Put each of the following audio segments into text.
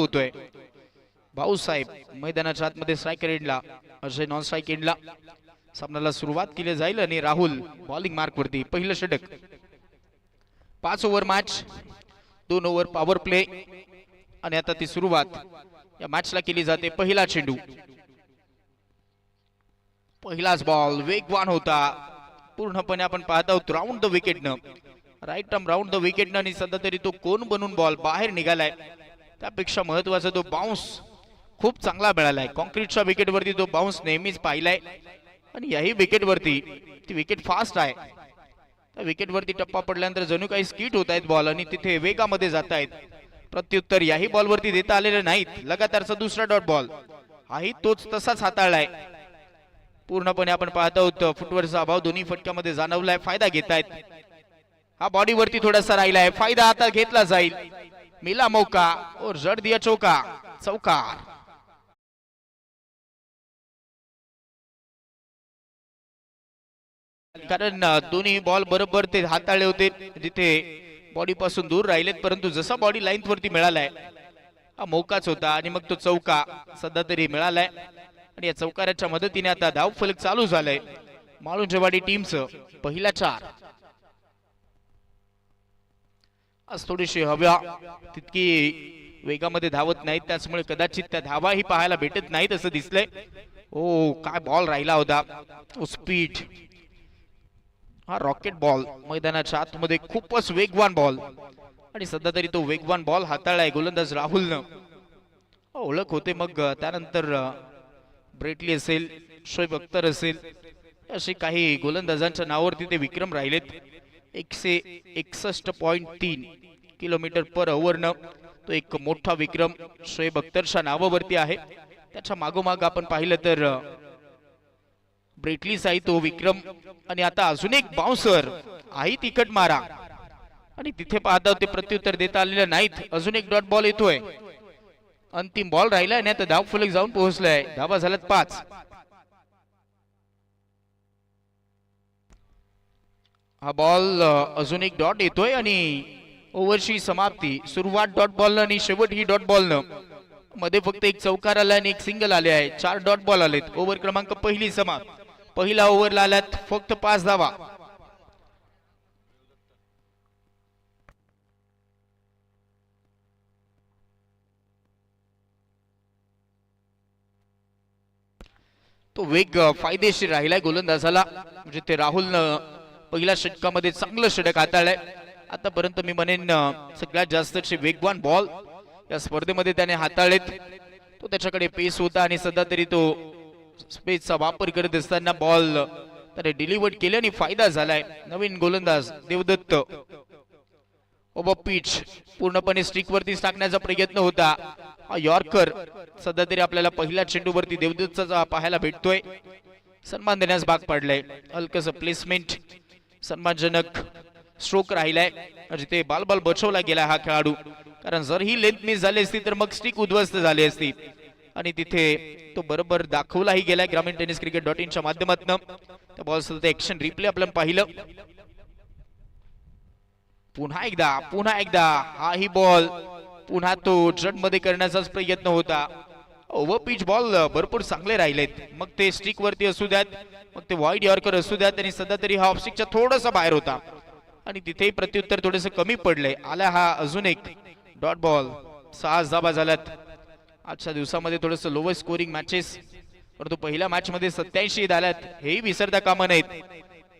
होतोय. भाऊसाहेब मैदानाच्या आतमध्ये स्ट्रायकर एंडला, अजय नॉन स्ट्राईक एंडला. सामन्याला सुरुवात केली जाईल आणि राहुल बॉलिंग मार्क वरती. पहिलं षटक. 5 over match, 2 over power play आणि आता ती सुरुवात या मॅचला केली जाते. पहिला चेंडू, पहिलाच बॉल वेगवान होता. पूर्णपणे आपण पाहत आहोत राऊंड द विकेटनं, राईट आर्म राऊंड द विकेटनं, आणि सध्या तरी तो कोण बनून बॉल बाहेर निघालाय. त्यापेक्षा महत्वाचा तो बाउन्स खूप चांगला मिळालाय. कॉन्क्रीटच्या विकेटवरती तो बाउन्स नेहमीच पाहिलाय आणि याही विकेटवरती ती विकेट फास्ट आहे. त्या विकेटवरती टप्पा पडल्यानंतर जणू काही स्किट होत आहेत बॉल आणि तिथे वेगामध्ये जात आहेत. प्रत्युत्तर याही बॉलवरती देता आलेले नाहीत. लगातारचा दुसरा डॉट बॉल, हाही तोच तसाच हाताळलाय. पूर्णपणे आपण पाहत आहोत फुटवरचा अभाव दोन्ही फटक्यामध्ये जाणवलाय. फायदा घेतायत. हा बॉडीवरती थोडासा राहिलाय, फायदा आता घेतला जाईल. मिला मौका और जड दिया चौका. चौकार. कारण दोन्ही बॉल बरोबर ते हाताळले होते, जिथे बॉडी पासून दूर राहिलेत, परंतु जसा बॉडी लाईन वरती मिळालाय हा मौकाच होता आणि मग तो चौका सध्या तरी मिळालाय. आणि या चौकाराच्या मदतीने आता धाव फलक चालू झालाय. माळुंजवाडी टीमचं पहिला 4. आज थोडीशी हवा तितकी वेगामध्ये धावत नाहीत, त्याचमुळे कदाचित त्या धावाही पाहायला भेटत नाहीत असं दिसलंय. ओ काय बॉल राहिला होता, स्पीड. हा रॉकेट बॉल मैदानाच्या आतमध्ये खूपच वेगवान बॉल आणि सध्या तरी तो वेगवान बॉल हाताळलाय गोलंदाज राहुलनं. ओळख होते मग त्यानंतर ब्रेटली असेल, शोएब अख्तर असेल, असे काही गोलंदाजांच्या नावावरती ते विक्रम राहिलेत. 161.3 किलोमीटर पर ओव्हरनं तो एक मोठा विक्रम शोएब अख्तरच्या नावावरती आहे. त्याच्या मागोमाग आपण पाहिलं तर ब्रेटली साई तो विक्रम आणि आता अजून एक बाउन्सर आहे तिकट मारा आणि तिथे पाहता ते प्रत्युत्तर देता आलेले नाहीत. अजून एक डॉट बॉल येतोय. अंतिम बॉल राहिला आणि आता धाव फलक जाऊन पोहोचलाय. धावा झाल्यात 5. हा बॉल अजून एक डॉट येतोय आणि ओव्हरची समाप्ती. सुरुवात डॉट बॉल आणि शेवट ही डॉट बॉल न. मध्ये फक्त एक चौकार आला आणि एक सिंगल आले आहे. 4 डॉट बॉल आलेत. ओव्हर क्रमांक पहिली समाप्त. पहिला ओव्हरला आल्यात फक्त 5 धावा. तो वेग फायदेशीर राहिलाय गोलंदाजाला, म्हणजे ते राहुलनं पहिल्या षटकामध्ये चांगलं षटक हाताळलंय. आतापर्यंत मी म्हणेन सगळ्यात जास्तचे वेगवान बॉल या स्पर्धेमध्ये त्याने हाताळलेत. तो त्याच्याकडे पेस होता आणि सध्या तरी तो स्पेसचा वापर करत असताना बॉल त्याने डिलिव्हर केले आणि फायदा झालाय. नवीन गोलंदाज देवदत्त. ओव्हर पिच पूर्णपणे स्टिक वरती टाकण्याचा प्रयत्न होता. यॉर्कर सध्या तरी आपल्याला पहिल्या चेंडूवरती देवदत्तचा पाहायला भेटतोय. सन्मान देण्यास भाग पडलाय. हलकस प्लेसमेंट, सन्मानजनक स्ट्रोक राहिलाय, जिथे बाल बचवला गेला हा खेळाडू. कारण जर ही लेंथ मिस झाली असती तर मग स्टिक उद्ध्वस्त झाली असती आणि तिथे तो बरोबर दाखवलाही गेलाय ग्रामीण टेनिस क्रिकेट.in च्या माध्यमातून. त्या बॉल सुद्धा ऍक्शन रिप्ले आपण पाहिलं. पुन्हा एकदा हाही बॉल पुन्हा तो जड मध्ये करण्याचाच प्रयत्न होता. ओव्हर पिच बॉल भरपूर चांगले राहिलेत, मग ते स्टिक वरती असू द्यात, मग ते वाईड यॉर्कर असू द्यात. आणि सध्या तरी हा ऑफ स्टिकच्या थोडासा बाहेर होता आणि तिथेही प्रत्युत्तर थोडेसे कमी पडले. आला हा अजून एक डॉट बॉल. 6 धावा झाल्यात. आजच्या दिवसामध्ये थोडस लोअर स्कोरिंग मॅचेस, परंतु पहिल्या मॅच मध्ये 87 झाल्यात, हेही विसरता कामा नाहीत.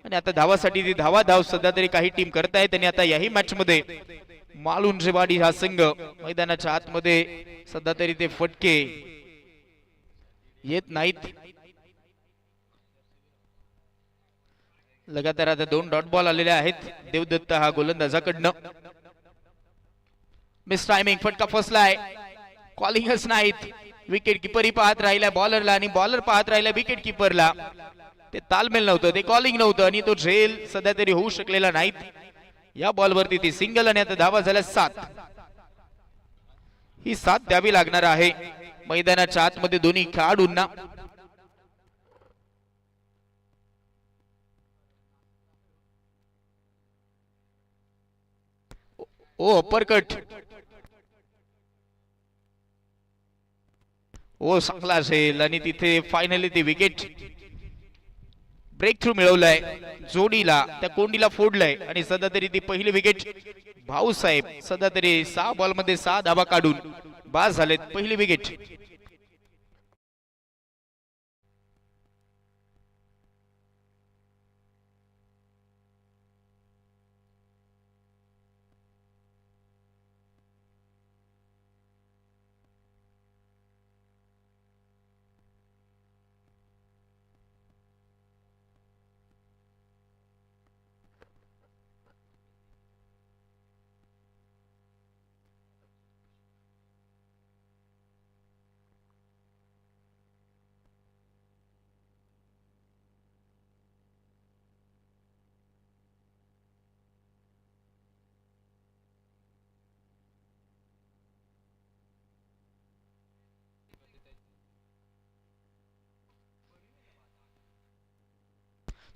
आणि आता धावासाठी ती धाव सध्या तरी काही टीम करतायत. आणि आता याही मॅच मध्ये माळुंजवाडी हा संघ मैदानाच्या आतमध्ये सध्या तरी ते फटके येत नाहीत. लगातार आता 2 डॉट बॉल आलेले आहेत देवदत्त हा गोलंदाजाकडनं. मिस टायमिंग, फटका फसलाय. कॉलिंगच नाहीत. विकेट किपरही पाहत राहिला बॉलरला आणि बॉलर पाहत राहिला विकेट किपरला. ते तालमेल नव्हतं, ते कॉलिंग नव्हतं आणि तो झेल सध्या तरी होऊ शकलेला नाहीत. या बॉलवरती ती सिंगल आणि आता धावा झाल्या 7. ही 7 द्यावी लागणार आहे मैदानाच्या आतमध्ये दोन्ही खेळाडूंना. ओ अपरकट. ओ चांगला असेल आणि तिथे फायनली ती विकेट ब्रेक थ्रू मिळवलाय, जोडीला त्या कोंडीला फोडलाय आणि सध्या तरी ती पहिली विकेट भाऊसाहेब सध्या तरी 6 बॉलमध्ये 6 धावा काढून बाद झालेत, पहिली विकेट.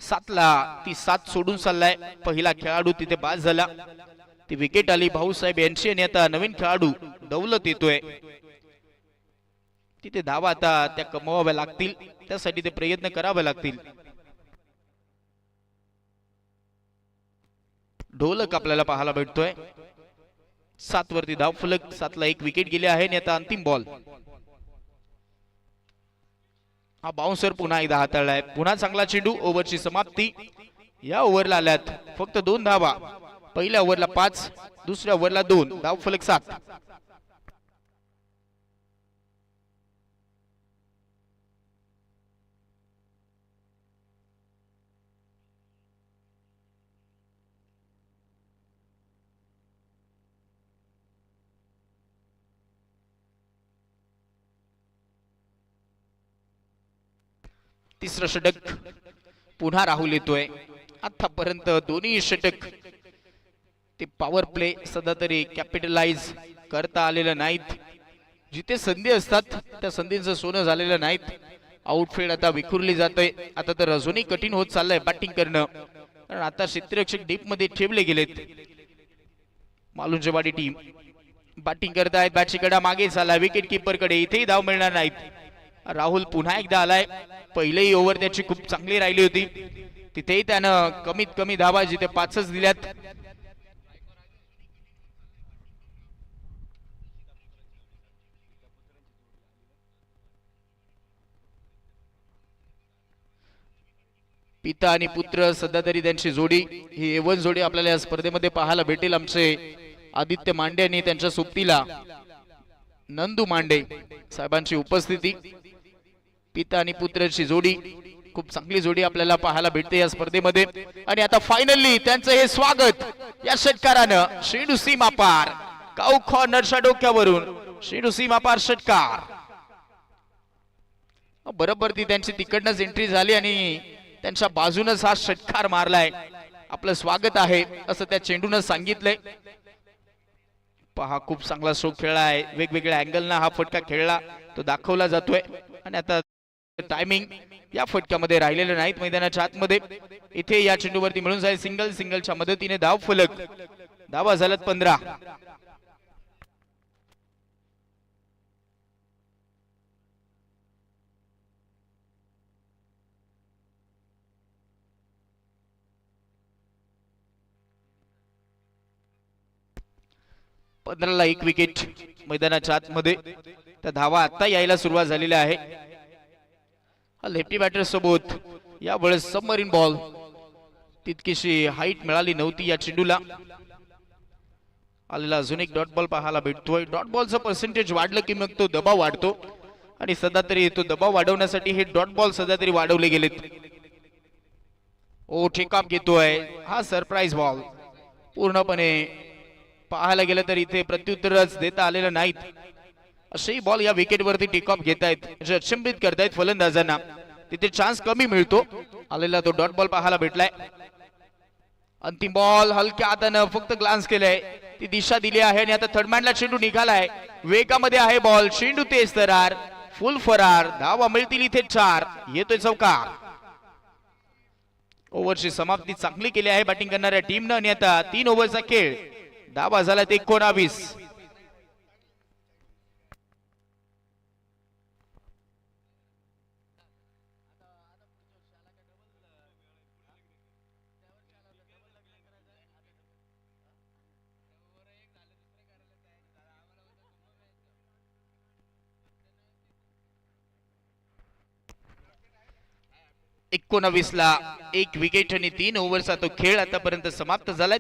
सातला ती 7 सोडून चाललाय, पहिला खेळाडू तिथे बाद झाला, ती विकेट आली भाऊसाहेब यांची आणि आता नवीन खेळाडू दौलत येतोय. तिथे धावा आता त्या कमवाव्या लागतील, त्यासाठी ते प्रयत्न करावे लागतील. ढोलक आपल्याला पाहायला भेटतोय. 7 वरती धाव फलक, 7ला 1 विकेट गेली आहे आणि आता अंतिम बॉल. हा बाउन्सर पुन्हा एकदा हाताळलाय, पुन्हा चांगला चेंडू, ओव्हरची समाप्ती. या ओव्हरला आल्यात फक्त 2 धावा, पहिल्या ओव्हरला 5, दुसऱ्या ओव्हरला 2, धाव फलक 7. तिसरं षटक पुन्हा राहुल येतोय. आतापर्यंत दोन्ही षटक ते पॉवर प्ले सध्या तरी कॅपिटलाइज करता आलेलं नाहीत. जिथे संधी असतात त्या संधींचं सोनं झालेलं नाहीत. आउटफील्ड आता विखुरली जाते. आता तर अजूनही कठीण होत चाललंय बॅटिंग करणं, कारण आता क्षेत्ररक्षक डीप मध्ये ठेवले गेलेत. मालुंजवाडी टीम बॅटिंग करतायत, बॅटची कडा मागे चालला, विकेट किपर कडे, इथेही धाव मिळणार नाहीत. राहुल पुन्हा एकदा आलाय, पहिलेही ओव्हर त्याची खूप चांगली राहिली होती, तिथेही त्यानं कमीत कमी धावा जिथे 5च दिल्यात. पिता आणि पुत्र सध्या तरी त्यांची जोडी, ही A1 जोडी आपल्याला या स्पर्धेमध्ये पाहायला भेटेल. आमचे आदित्य मांडे आणि त्यांच्या सोबतीला नंदू मांडे साहेबांची उपस्थिती. पिता आणि पुत्राची जोडी, खूप चांगली जोडी आपल्याला पाहायला भेटते या स्पर्धेमध्ये. आणि आता फायनली त्यांचं हे स्वागत या षटकारानं. श्रीनु सीमापार काऊ कॉर्नरच्या डोक्यावरून श्रीनु सीमापार षटकार. बरोबर ती त्यांची तिकडनंच एंट्री झाली आणि त्यांच्या बाजूनच हा षटकार मारलाय. आपलं स्वागत आहे असं त्या चेंडून सांगितलंय. पहा, खूप चांगला स्ट्रोक खेळला आहे, वेगवेगळ्या अँगलना हा फटका खेळला तो दाखवला जातोय. आणि आता टायमिंग या फटक्यामध्ये राहिलेलं नाहीत मैदानाच्या आतमध्ये. इथे या चेंडूवरती मिळून जाईल सिंगल, सिंगलच्या मदतीने धाव फलक, धावा झाल्यात 15. पंधराला 1 विकेट मैदानाच्या आतमध्ये. त्या धावा आता यायला सुरुवात झालेली आहे. लेफ्टी बॅटर सोबत यावेळेस सबमरीन बॉल, तितकीशी हाईट मिळाली नव्हती या चेंडूला. आलेला अजून एक डॉट बॉल पाहायला भेटतोय. डॉट बॉलचं पर्सेंटेज वाढलं की मग तो दबाव वाढतो, आणि सध्या तरी तो दबाव वाढवण्यासाठी हे डॉट बॉल सध्या तरी वाढवले गेलेत. ओ टेकऑफ घेतोय, हा सरप्राईज बॉल. पूर्णपणे पाहायला गेलं तर इथे प्रत्युत्तरच देता आलेलं नाहीत. असेही बॉल या विकेटवरती टेक ऑफ घेतायत, अचंबित करतायत फलंदाजांना. तिथे चान्स कमी मिळतो. आलेला तो डॉट बॉल पाहायला भेटलाय. अंतिम बॉल हलक्या हातानं फक्त ग्लान्स केलंय, ती दिशा दिली आहे आणि आता थर्डमॅनला चेंडू निघालाय. वेगामध्ये आहे बॉल, चेंडू तेज फरार, फुल फरार. धावा मिळतील इथे 4. येतोय चौकार. ओव्हरची समाप्ती चांगली केली आहे बॅटिंग करणाऱ्या टीमनं. आणि आता 3 ओव्हरचा खेळ, धावा झाल्यात 19. 19 ला 1 विकेट आणि 3 ओव्हरचा तो खेळ आतापर्यंत समाप्त झालाय.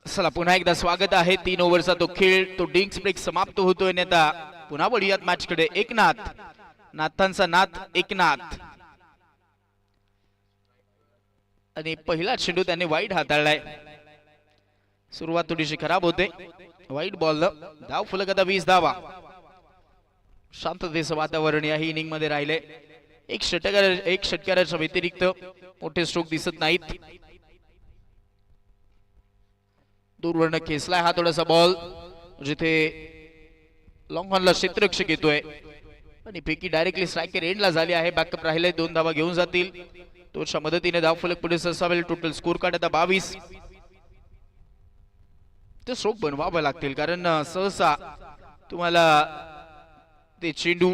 चला पुन्हा एकदा स्वागत आहे. 3 ओव्हरचा तो खेळ, तो डिंक्स ब्रेक समाप्त होतोय आणि आता पुन्हा वळूयात मॅच कडे. एकनाथ, नाथांचा नाथ एकनाथ आणि पहिला चेंडू त्याने वाईट हाताळलाय. सुरुवात थोडीशी खराब होते. वाईट बॉल, धाव फलक आता 20 धावा. शांततेचं वातावरण याही इनिंग मध्ये राहिले. एक षटकाराच्या व्यतिरिक्त मोठे स्ट्रोक दिसत नाहीत. दूरवरनं खेचलाय हा थोडासा बॉल, जिथे लॉंग ऑनला क्षेत्ररक्षक येतोय आणि पैकी डायरेक्टली स्ट्रायकर एंडला झाली आहे. बॅकअप राहिले, 2 धावा घेऊन जातील. तोच्या मदतीने धाव फलक पुढे सरसावेल. टोटल स्कोर कार्ड आता 22. ते स्ट्रोक बनवावे लागतील, कारण सहसा तुम्हाला ते चेंडू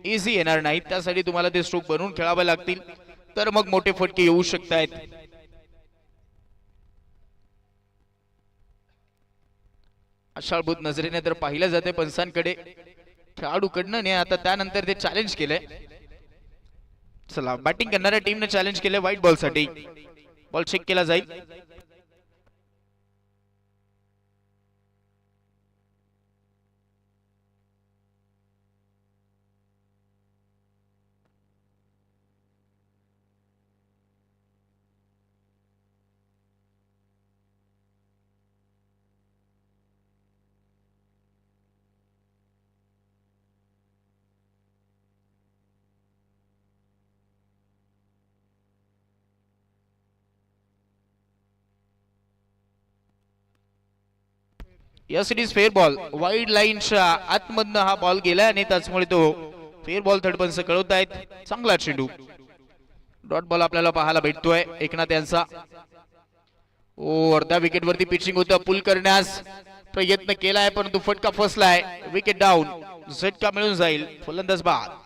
इझी येणार नाहीत. त्यासाठी तुम्हाला ते स्ट्रोक बनवून खेळावे लागतील, तर मग मोठे फटके येऊ शकतात. आशाळभूत नजरेने तर पाहिलं जाते पंचांकडे खेळाडूकडनं ने. आता त्यानंतर ते चॅलेंज केलंय. चला, बॅटिंग करणाऱ्या टीमने चॅलेंज केलंय व्हाईट बॉल साठी. बॉल चेक केला जाईल. या सिरीज फेअर बॉल, वाईड लाईनच्या आतमधनं हा बॉल गेला आणि त्याचमुळे तो फेअर बॉल थर्ड पंच कळवत आहेत. चांगला चेंडू, डॉट बॉल आपल्याला पाहायला भेटतोय एकनाथ यांचा. अर्ध्या विकेट वरती पिचिंग होतं, पुल करण्यास प्रयत्न केलाय परंतु फटका फसलाय. विकेट डाऊन, झटका मिळून जाईल. फलंदाज बाद.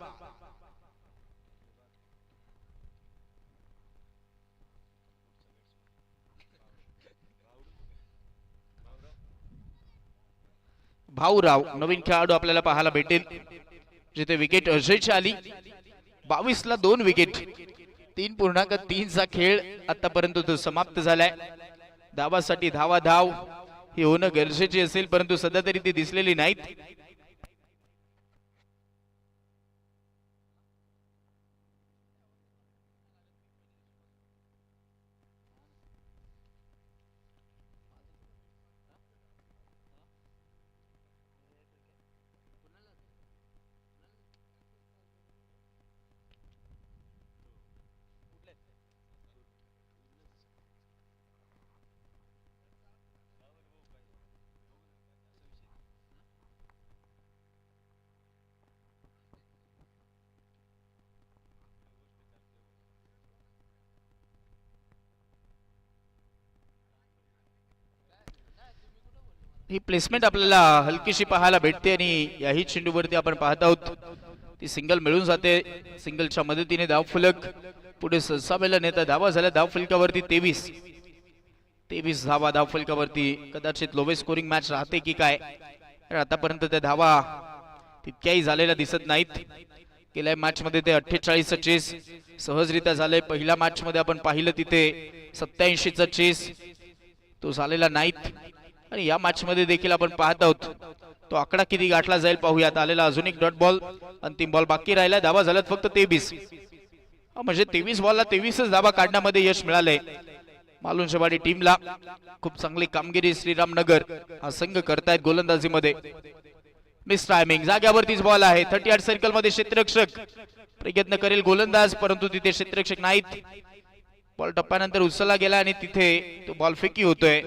भाऊराव नवीन खेळाडू आपल्याला पाहायला भेटेल, जिथे विकेट अजयची आली. 22 ला 2 विकेट, 3.3 चा खेळ आतापर्यंत तो समाप्त झालाय. धावासाठी धाव ही होणं गरजेची असेल, परंतु सध्या तरी ती दिसलेली नाहीत. ही प्लेसमेंट आपल्याला हलकीशी पाहायला भेटते आणि याही चेंडूवरती आपण पाहत आहोत ती सिंगल मिळून जाते. सिंगलच्या मदतीने धाव फलक पुढे सरसावेला नेता. धावा झाल्या धाव फलकावरती 23 धावा धाव फलकावरती. कदाचित लोवेस्ट स्कोरिंग मॅच राहते की काय, आतापर्यंत त्या धावा तितक्याही झालेल्या दिसत नाहीत. गेल्या मॅच मध्ये ते 48चा चेस सहजरित्या झाले. पहिल्या मॅच मध्ये आपण पाहिलं तिथे 87चा चेस तो झालेला नाहीत. आणि या मॅच मध्ये देखील आपण पाहत आहोत तो आकडा किती गाठला जाईल पाहूयात. आलेला अजून एक डॉट बॉल, अंतिम बॉल बाकी राहिला. धावा झाल्यात फक्त 23. म्हणजे 23 बॉलला 23च धावा काढण्यामध्ये यश मिळाले. मालुंशेवाडी टीमला खूप चांगली कामगिरी श्रीरामनगर हा संघ करतायत गोलंदाजीमध्ये. मिस टायमिंग, जाग्यावरतीच बॉल आहे. 38 सर्कल मध्ये क्षेत्ररक्षक प्रयत्न करेल गोलंदाज, परंतु तिथे क्षेत्ररक्षक नाहीत. बॉल टप्प्यानंतर उचलला गेला आणि तिथे तो बॉल फेकी होतोय.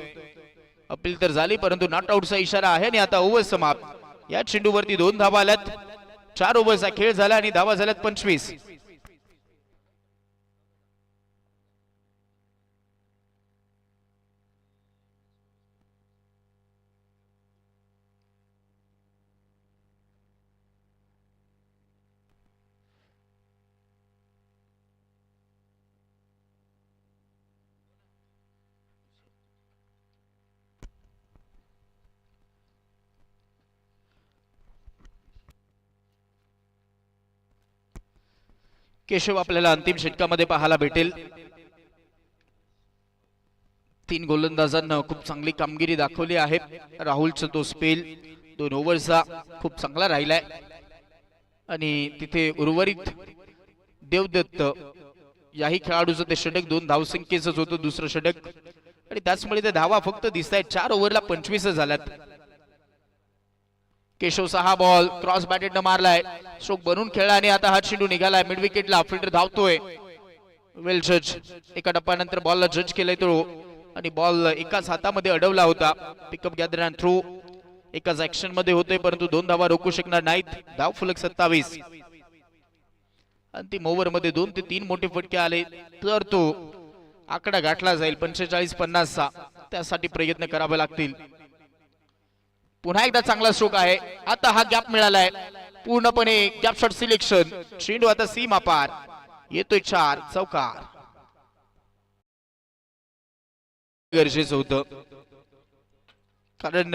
अपील तर झाली परंतु नॉट आउटचा इशारा आहे आणि आता ओव्हर समाप्त. या चेंडूवरती 2 धावा आल्यात. 4 ओव्हरचा खेळ झाला आणि धावा झाल्यात 25. केशव आपल्याला अंतिम षटकामध्ये पाहायला भेटेल. 3 गोलंदाजांना खूप चांगली कामगिरी दाखवली आहे. राहुलचा तो स्पेल 2 ओव्हरचा खूप चांगला राहिलाय आणि तिथे उर्वरित देवदत्त याही खेळाडूचं ते षटक 2 धावसंख्येच होतं दुसरं षटक आणि त्याचमुळे ते धावा फक्त दिसत आहेत. 4 ओव्हरला 25 झाल्यात. केशव 6 बॉल क्रॉस बॅटेड मारलाय. स्ट्रोक बनून खेळला आणि आता हा चेंडू निघालाय मिड विकेटला. फिल्डर धावतोय. वेल जज एका टप्प्यानंतर बॉलला जज केलाय तो आणि बॉल एकाच हातामध्ये अडवला होता. पिकअप गॅदर अँड थ्रो एकाच ऍक्शन मध्ये होते परंतु 2 धावा रोखू शकणार नाहीत. धाव फलक 27. अंतिम ओव्हर मध्ये 2 ते 3 मोठे फटके आले तर तो आकडा गाठला जाईल 45-50 चा. त्यासाठी प्रयत्न करावे लागतील. पुन्हा एकदा चांगला स्ट्रोक आहे. आता हा गॅप मिळालाय पूर्णपणे गॅप शॉट सिलेक्शन. चेंडू आता सीमा पार येतोय. 4 चौकार गरजेचं होतं कारण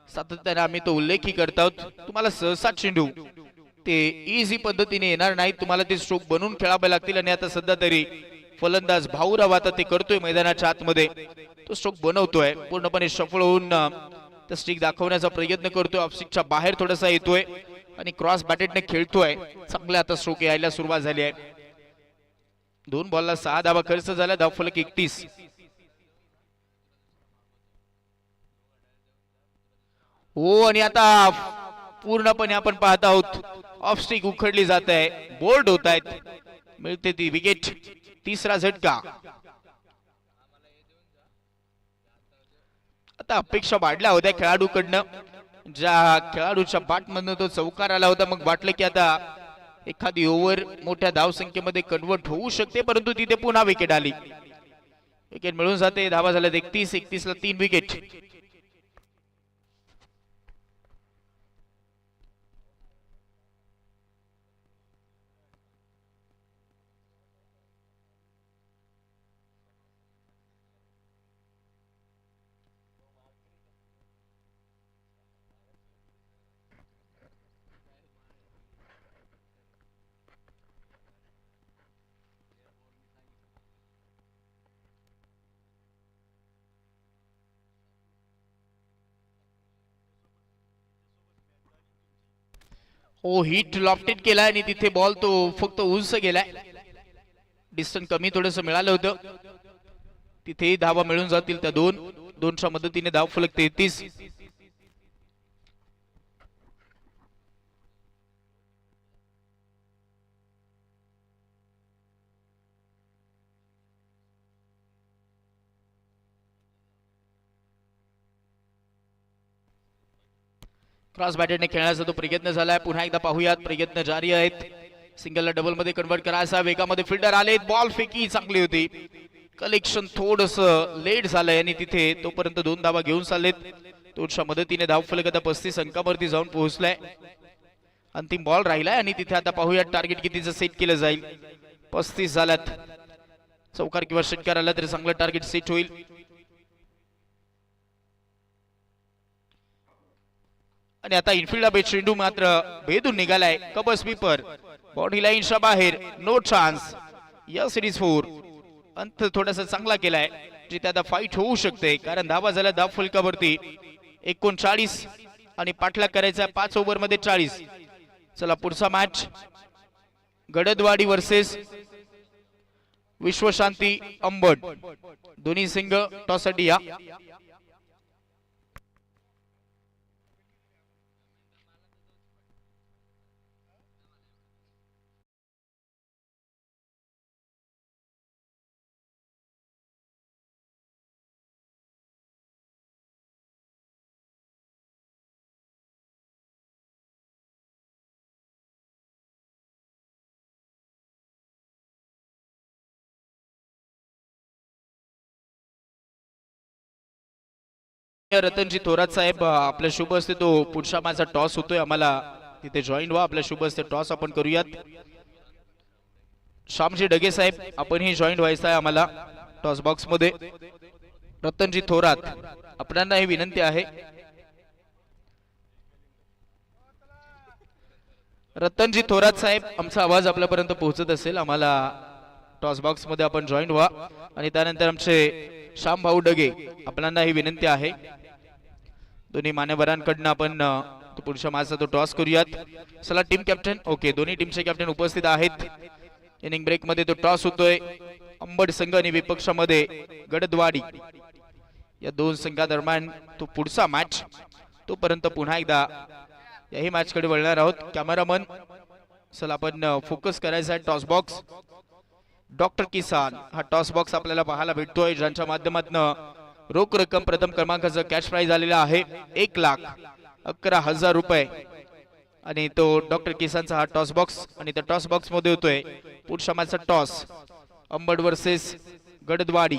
सातत्याने आम्ही तो उल्लेखही करत आहोत. तुम्हाला सहसा चेंडू ते इझी पद्धतीने येणार नाही. तुम्हाला ते स्ट्रोक बनवून खेळावे लागतील आणि आता सध्या तरी फलंदाज भाऊराव आता ते करतोय मैदानाच्या आतमध्ये. तो स्ट्रोक बनवतोय पूर्णपणे सफळ होऊन स्टिक दाखवण्याचा प्रयत्न करतोय. ऑफ स्टिकच्या बाहेर थोडासा येतोय आणि क्रॉस बॅटेडने खेळतोय. चांगले आता स्ट्रोक यायला सुरुवात झाली आहे. 2 बॉलला 6 धावा खर्च झाला. धाव फलक 31. हो आणि आता पूर्णपणे आपण पाहत आहोत ऑफ स्टिक उखडली जात आहे. बोल्ड होत आहेत. मिळते ती विकेट. 3रा झटका. आता अपेक्षा वाढल्या होत्या खेळाडूकडनं. ज्या खेळाडूच्या बॅट मधून तो चौकार आला होता मग वाटलं की आता एखादी ओव्हर मोठ्या धावसंख्येमध्ये कन्वर्ट होऊ शकते परंतु तिथे पुन्हा विकेट आली. विकेट मिळून जाते. धावा झाल्यात 31 ला 3 विकेट. हो हिट लॉफ्टेड केलाय आणि तिथे बॉल तो फक्त उंच गेलाय. डिस्टन्स कमी थोडस मिळालं होतं. तिथेही धावा मिळून जातील त्या 2च्या मदतीने. धाव फलक 33. क्रॉस बॅटेडने खेळण्याचा तो प्रयत्न झालाय. पुन्हा एकदा पाहूयात. प्रयत्न जारी आहेत. सिंगलला डबल मध्ये कन्वर्ट करायचा. वेगामध्ये फिल्डर आले. बॉल फेकी चांगली होती. कलेक्शन थोडस लेट झालंय आणि तिथे तोपर्यंत 2 धावा घेऊन चाललेत. 2च्या मदतीने धाव फलक आता 35 अंकावरती जाऊन पोहोचलाय. अंतिम बॉल राहिलाय आणि तिथे आता पाहूयात टार्गेट कितीचं सेट केलं जाईल. 35 झाल्यात. चौकार किंवा षटकार आला तरी चांगलं टार्गेट सेट होईल. आणि आता इनफिल्ड चेंडू मात्र भेदून निघालाय. कबर स्वीपर बॉडी लाईनच्या बाहेर. No chance. या सिरीज 4 अंत थोडासा चांगला केलाय जिथे आता फाईट होऊ शकते कारण धावा झाल्या धाव फलकावरती 39 आणि पाठलाग करायचा 5 ओव्हर मध्ये 40. चला पुढचा मॅच गडदवाडी वर्सेस विश्वशांती अंबड दोन्ही संघ टॉस साठी या. रतनजी थोरात साहेब आपल्या शुभ असते तो पुढच्या माझा टॉस होतोय, आम्हाला तिथे जॉईन व्हा. आपल्या शुभ असते टॉस आपण करूयात. श्यामजी डगे साहेब आपणही जॉईन व्हायचं आहे आम्हाला टॉस बॉक्स मध्ये. रतनजी थोरात आपल्याला ही विनंती आहे. रतनजी थोरात साहेब आमचा आवाज आपल्यापर्यंत पोहोचत असेल आम्हाला टॉस बॉक्स मध्ये आपण जॉईन व्हा. आणि त्यानंतर आमचे श्याम भाऊ डगे आपल्याला ही विनंती आहे. दोन्ही मान्यवरांकडून आपण पुढच्या माझा तो टॉस करूयात. चला टीम कॅप्टन ओके दोन्ही टीमचे कॅप्टन उपस्थित आहेत. इनिंग ब्रेक मध्ये तो टॉस होतोय. अंबड संघ आणि विपक्षामध्ये गडदवाडी या दोन संघादरम्यान तो पुढचा मॅच. तोपर्यंत पुन्हा एकदा याही मॅच कडे वळणार आहोत. कॅमेरामन चला आपण फोकस करायचा आहे टॉस बॉक्स. डॉक्टर किसान हा टॉस बॉक्स आपल्याला पाहायला भेटतोय, ज्यांच्या माध्यमातून रोख रक्कम प्रथम क्रमांकाचं कॅश प्राइज आलेला आहे 1,11,000 रुपये. आणि तो डॉक्टर किसानचा हा टॉस बॉक्स. आणि त्या टॉस बॉक्स मध्ये होतोय पुढच्या मॅचचा टॉस अंबड वर्सेस गडदवाडी.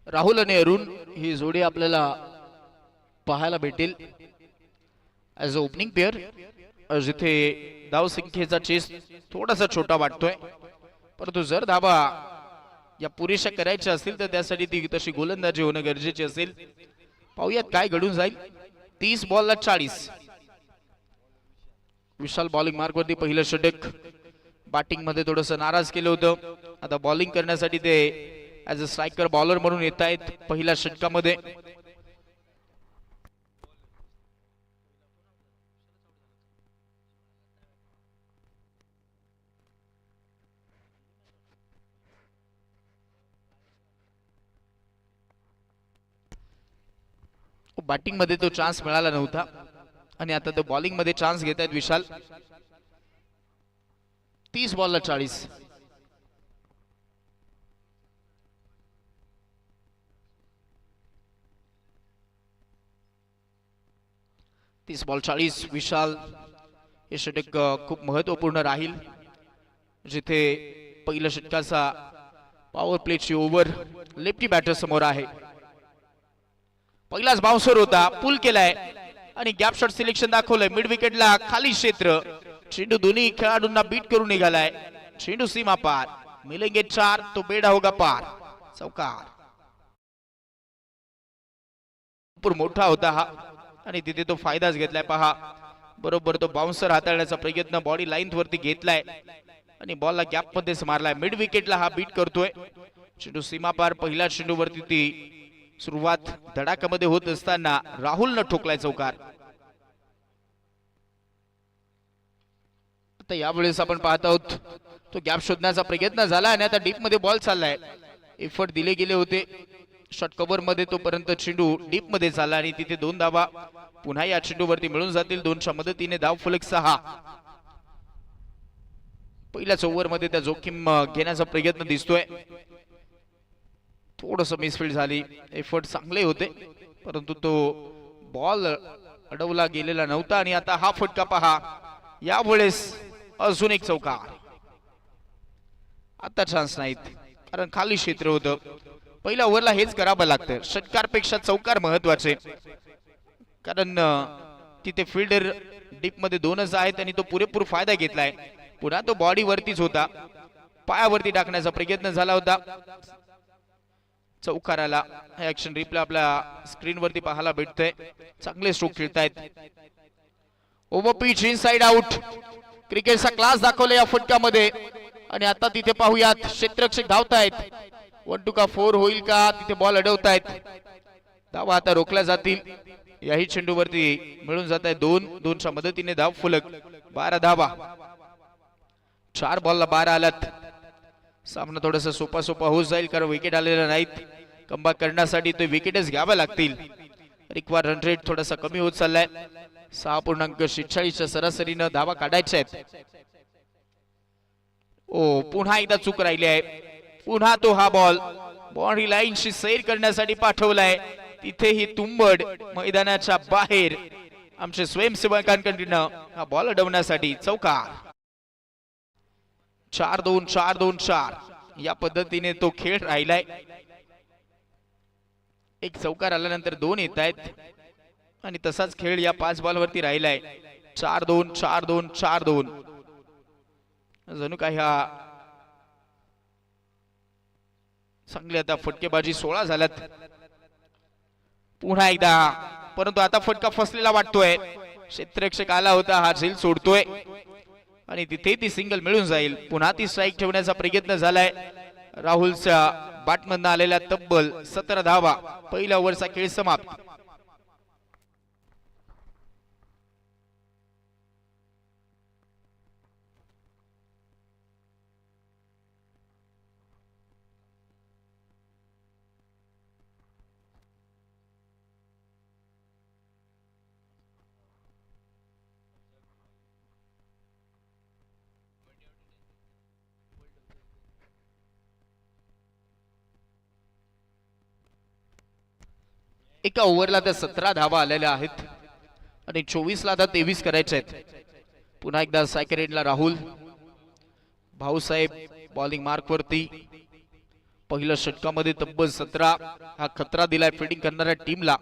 राहुल आणि अरुण ही जोडी आपल्याला पाहायला भेटेल ॲज अ ओपनिंग पेअर. जिथे धाव संख्येचा चेस थोडासा छोटा वाटतोय, परंतु जर धावा या पुरेशा करायच्या असतील तर त्यासाठी ती तशी गोलंदाजी होणं गरजेचे असेल. पाहूयात काय घडून जाईल. 30 बॉलला 40. विशाल बॉलिंग मार्क वरती पहिलं षटक. बॅटिंग मध्ये थोडस नाराज केलं होतं, आता बॉलिंग करण्यासाठी ते ॲज अ स्ट्रायकर बॉलर म्हणून येत आहेत पहिल्या षटकामध्ये. बॅटिंग मध्ये तो चान्स मिळाला नव्हता आणि आता तो बॉलिंग मध्ये चान्स घेत आहेत विशाल. 30 बॉलला 40. बॉल 40. विशाल हे षटक खूप महत्वपूर्ण राहील, जिथे पहिल्या षटकाचा पॉवर प्लेची ओव्हर लेफ्टी बॅटर समोर आहे. पहिलाच बाउन्सर होता, पुल केलाय आणि गॅप शॉट सिलेक्शन दाखवलंय. मिड विकेटला खाली क्षेत्र. चेंडू दोन्ही खेळाडूंना बीट करून निघालाय. चेंडू सीमा पार. मिलेंगे 4 तो बेडा होगा पार. चौकार भरपूर मोठा होता हा आणि तिथे तो फायदाच घेतलाय. पहा बरोबर तो बाउन्सर हाताळण्याचा प्रयत्न बॉडी लाईन वरती घेतलाय आणि बॉलला गॅप मध्येच मारलाय. मिड विकेटला हा बीट करतोय. चेंडू सीमा पार. पहिल्या चेंडू वरती ती सुरुवात धडाक्यामध्ये होत असताना राहुलनं ठोकलाय चौकार. आता यावेळेस आपण पाहत आहोत तो गॅप शोधण्याचा प्रयत्न झाला आणि आता डीप मध्ये बॉल चाललाय. एफर्ट दिले गेले होते शॉर्ट कव्हर मध्ये, तोपर्यंत चेंडू डीप मध्ये चालला आणि तिथे 2 धावा पुन्हा या चेंडूवरती मिळून जातील. 2च्या मदतीने धाव फलक 6. पहिल्याच ओव्हर मध्ये त्या जोखीम घेण्याचा प्रयत्न दिसतोय. थोडस मिसफील्ड झाली. एफर्ट चांगले होते, परंतु तो बॉल अडवला गेलेला नव्हता आणि आता हा फटका पहा, यावेळेस अजून एक चौकार. आता चान्स नाहीत कारण खाली क्षेत्र होतं. पहिल्या ओव्हरला हेच करावं लागतं, षटकारपेक्षा चौकार महत्वाचे, कारण तिथे फिल्डर डीप मध्ये दोनच आहेत आणि तो पुरेपूर फायदा घेतलाय. पुन्हा तो बॉडी वरतीच होता, पायावरती टाकण्याचा प्रयत्न झाला होता. चौकाराला ऍक्शन रिप्ले आपल्या स्क्रीन वरती पाहायला भेटतंय. चांगले स्ट्रोक खेळतायत. ओव्हर पिच इनसाइड आउट, क्रिकेटचा क्लास दाखवला या फटक्यामध्ये. आणि आता तिथे पाहूयात, क्षेत्ररक्षक धावतायत. 1-2 का 4 होईल का, तिथे बॉल अडवतायत. धावा आता रोखल्या जातील. याही चेंडूवरती मिळून जात आहे 2-2च्या मदतीने धाव फलक. 12 धावा, 4 बॉलला 12 आलात. सामना थोडासा सोपा होत जाईल कारण विकेट आलेला नाहीत. कमबॅक करण्यासाठी तो विकेटच घ्याव्या लागतील. रिक्वायर रन रेट थोडासा कमी होत चाललाय. 6.46च्या सरासरीनं धावा काढायच्या आहेत. ओ पुन्हा एकदा चूक राहिली आहे. पुन्हा तो हा बॉल बाउंड्री लाईनशी सैर करण्यासाठी पाठवलाय. तिथेही तुंबड मैदानाच्या बाहेर आमचे स्वयंसेवकांकडनं हा बॉल अडवण्यासाठी चौकार. 4-2 4-2-4 या पद्धतीने तो खेळ राहिलाय. एक चौकार आल्यानंतर 2 येत आहेत आणि तसाच खेळ या 5 बॉलवरती राहिलाय. 4-2 4-2 4-2. जणू काही हा चांगली आता फटकेबाजी 16 झाल्यात. पुन्हा एकदा, परंतु आता फटका फसलेला वाटतोय. क्षेत्ररक्षक आला होता, हा झेल सोडतोय आणि तिथे ती सिंगल मिळून जाईल. पुन्हा ती स्ट्राईक ठेवण्याचा प्रयत्न झालाय. राहुलच्या बॅटमधनं आलेल्या तब्बल 17 धावा. पहिल्या ओव्हरचा खेळ समाप्त. एका ओव्हरला त्या 17 धावा आलेल्या आहेत आणि 24ला आता 23 करायचे आहेत. पुन्हा एकदा सायकर एंडला राहुल. भाऊसाहेब बॉलिंग मार्क वरती. पहिल्या षटकामध्ये तब्बल 17 हा खतरा दिलाय फिल्डिंग करणाऱ्या टीमला.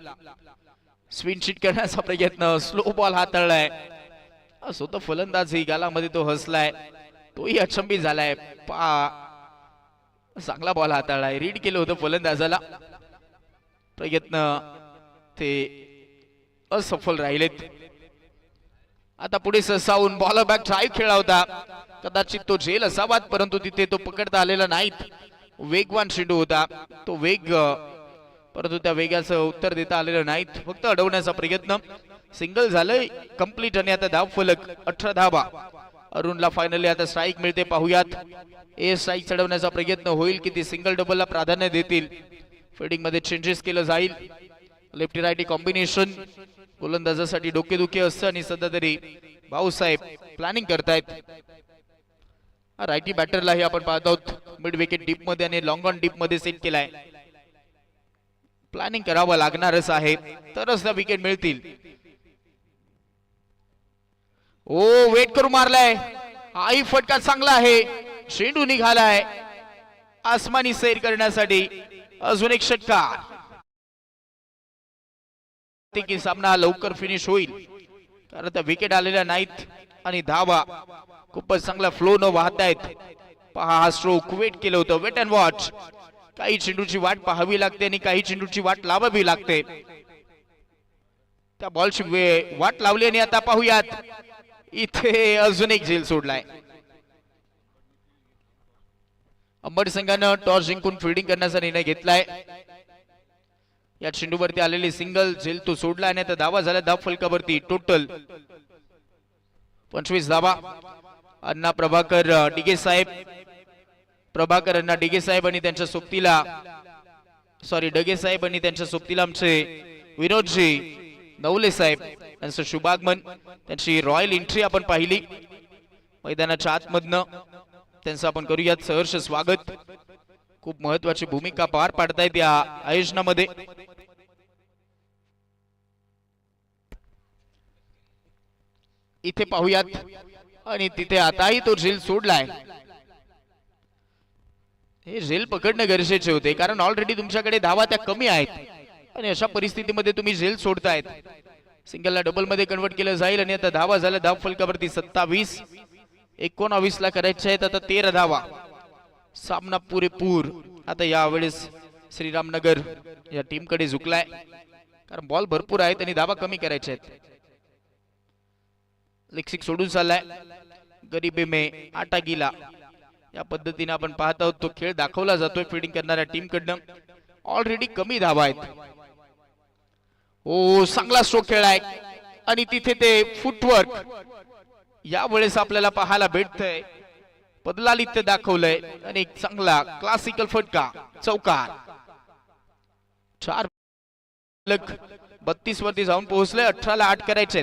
स्विंग शीट करण्याचा प्रयत्न, स्लो बॉल हाताळलाय. स्वतः फलंदाजी गालामध्ये तो हसलाय, तोही अचंबित झालाय. चांगला बॉल हाताळलाय. रीड केलं होतं फलंदाजाला. प्रयत्न ते असफल राहिलेत. आता पुढे ससावून बॉलर बॅक ड्राईव्ह खेळला होता. कदाचित तो झेल असावा, परंतु तिथे तो पकडता आलेला नाहीत. वेगवान चेंडू होता तो वेग, परंतु त्या वेगाचं उत्तर देता आलेलं नाहीत. फक्त अडवण्याचा प्रयत्न. सिंगल झालंय कंप्लीट आणि आता धाव फलक 18 धावा. अरुणला फायनली आता स्ट्राईक मिळते. पाहूयात ए स्ट्राईक चढवण्याचा प्रयत्न होईल की ती सिंगल डबलला प्राधान्य देतील. फिल्डिंग मध्ये चेंजेस केलं जाईल. लेफ्टी राईटी कॉम्बिनेशन गोलंदाजासाठी डोकेदुखी असतं आणि सध्या तरी भाऊसाहेब प्लॅनिंग करतायत. राईटी बॅटरलाही आपण पाहत आहोत मिड विकेट डीप मध्ये आणि लॉंग ऑन डीप मध्ये सेट केलाय. प्लॅनिंग करावं लागणारच आहे तरच त्या विकेट मिळतील. ओ वेट करून मारलाय. हाही फटका चांगला आहे. चेंडू निघालाय आसमानी सैर करण्यासाठी. अजून एक षटकार की सामना लवकर फिनिश होईल कारण त्या विकेट आलेल्या नाहीत आणि धावा खूपच चांगला फ्लो न वाहत आहेत. पहा हा स्ट्रोक वेट केलं होतं. Wait and watch. काही चेंडूची वाट पाहावी लागते आणि काही चेंडूची वाट लावावी लागते. त्या बॉलची वाट लावली आणि आता पाहूयात इथे अजून एक झेल सोडलाय. अंबड संघानं टॉस जिंकून फिल्डिंग करण्याचा निर्णय घेतलाय. या चेंडूवरती आलेली सिंगल झेल तो सोडला आणि आता धावा झाल्या धाव फलकावरती टोटल 25 धावा. अण्णा प्रभाकर डिगे साहेब, प्रभाकर अण्णा डिगे साहेब आणि त्यांच्या सोबतीला डगे साहेब आणि त्यांच्या सोबतीला आमचे विनोदजी नवले साहेब यांचं शुभागमन. त्यांची रॉयल एंट्री आपण पाहिली मैदानाच्या आतमधनं. त्यांचं आपण करूयात सहर्ष स्वागत. खूप महत्वाची भूमिका पार पाडतायत या आयोजनामध्ये. इथे पाहूयात आणि तिथे आताही तो झेल सोडलाय. हे झेल पकडणं गरजेचे होते कारण ऑलरेडी तुमच्याकडे धावा त्या कमी आहेत आणि अशा परिस्थितीमध्ये तुम्ही झेल सोडतायत. सिंगलला डबल मध्ये कन्वर्ट केलं जाईल आणि आता धावा झाल्या धाव फलकावरती 27. 19 ला करायचे आहेत आता 13 धावा. सामना पुरेपूर आता यावेळेस श्रीरामनगर या टीम कडे झुकलाय कारण बॉल भरपूर आहेत आणि धावा कमी करायचे आहेत. लेग सिक्स सोडून चाललाय. गरीबे में आटा गिला या पद्धतीने आपण पाहत आहोत तो खेळ दाखवला जातोय फिल्डिंग करणाऱ्या टीम कडनं. ऑलरेडी कमी धावा आहेत. ओ चांगला स्ट्रोक खेळाय आणि तिथे ते फुटवर्क यावेळेस आपल्याला पाहायला भेटतंय. बदलालित्य दाखवलंय आणि एक चांगला क्लासिकल फटका चौकार. 4 32 वरती जाऊन पोहोचले. 18 ला 8 करायचे.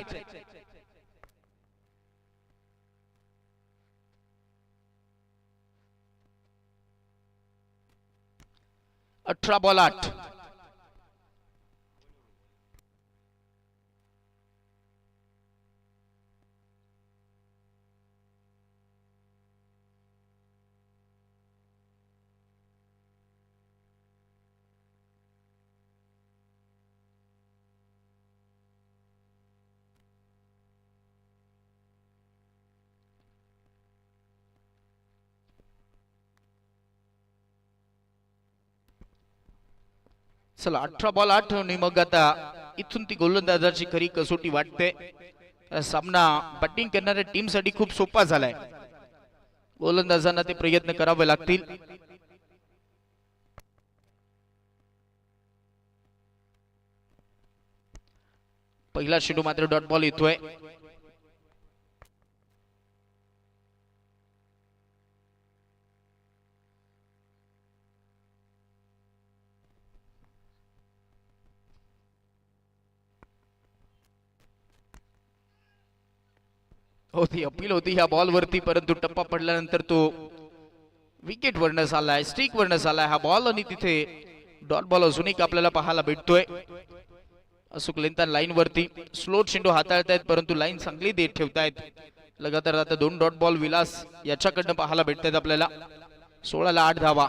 18 बॉल 8. चला 18 बॉल 8 आणि मग आता इथून ती गोलंदाजाची खरी कसोटी वाटते. सामना बॅटिंग करणाऱ्या टीम साठी खूप सोपा झालाय. गोलंदाजांना ते प्रयत्न करावे लागतील. पहिला चेंडू मात्र डॉट बॉल येतोय. होती अपील होती ह्या बॉल वरती परंतु टप्पा पडल्यानंतर तो विकेट वरनं चाललाय. स्ट्रीक वरनं चाललाय हा बॉल आणि तिथे डॉट बॉल अजून एक आपल्याला पाहायला भेटतोय. अशोक लेंतान लाईन वरती स्लो चेंडू हाताळतायत परंतु लाईन चांगली देत ठेवतायत. लगातार आता 2 डॉट बॉल विलास याच्याकडनं पाहायला भेटतायत आपल्याला. 16 ला 8 धावा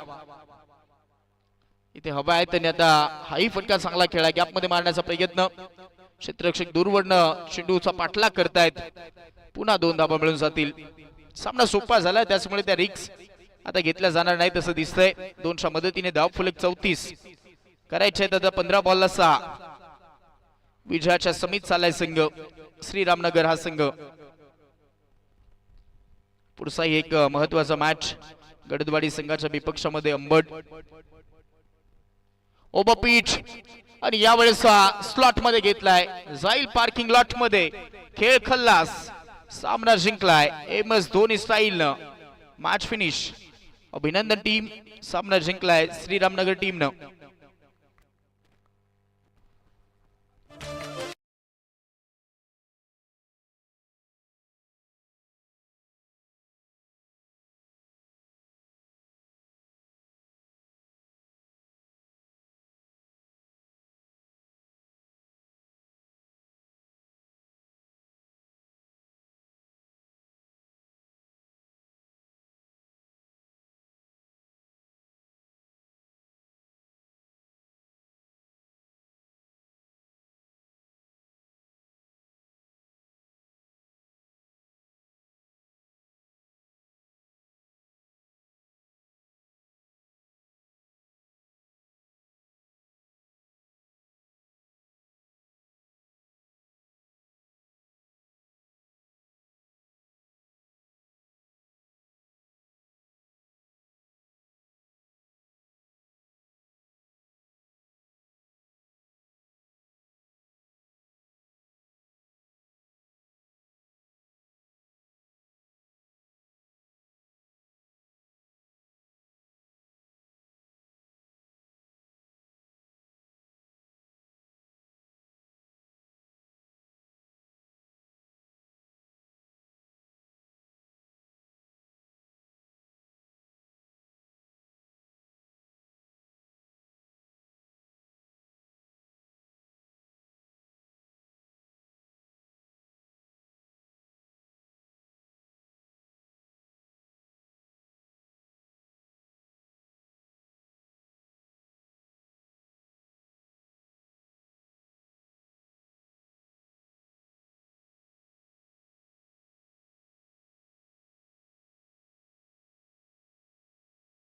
इथे हवा आहेत आणि आता हाही फटका चांगला खेळा गॅप मध्ये मारण्याचा प्रयत्न. क्षेत्ररक्षक दूरवरनं चेंडूचा पाठलाग करतायत. पुन्हा 2 धावा मिळून जातील. सामना सोपा झाला त्यामुळे त्या रिक्स आता घेतल्या जाणार नाही तसं दिसतंय. 2च्या मदतीने धाव फलक 34 करायचे आहेत. आता 15 बॉलला 6. विजयाच्या समीत चाललाय संघ श्रीरामनगर हा संघ. पुढचाही एक महत्वाचा मॅच गडदवाडी संघाच्या विपक्षामध्ये अंबड ओबपीच आणि यावेळेस स्लॉट मध्ये घेतलाय. जाईल पार्किंग लॉट मध्ये. खेळ खल्लास. सामना जिंकलाय MS धोनी स्टाईल न. Match finish. अभिनंदन टीम. सामना जिंकलाय श्रीरामनगर टीम न.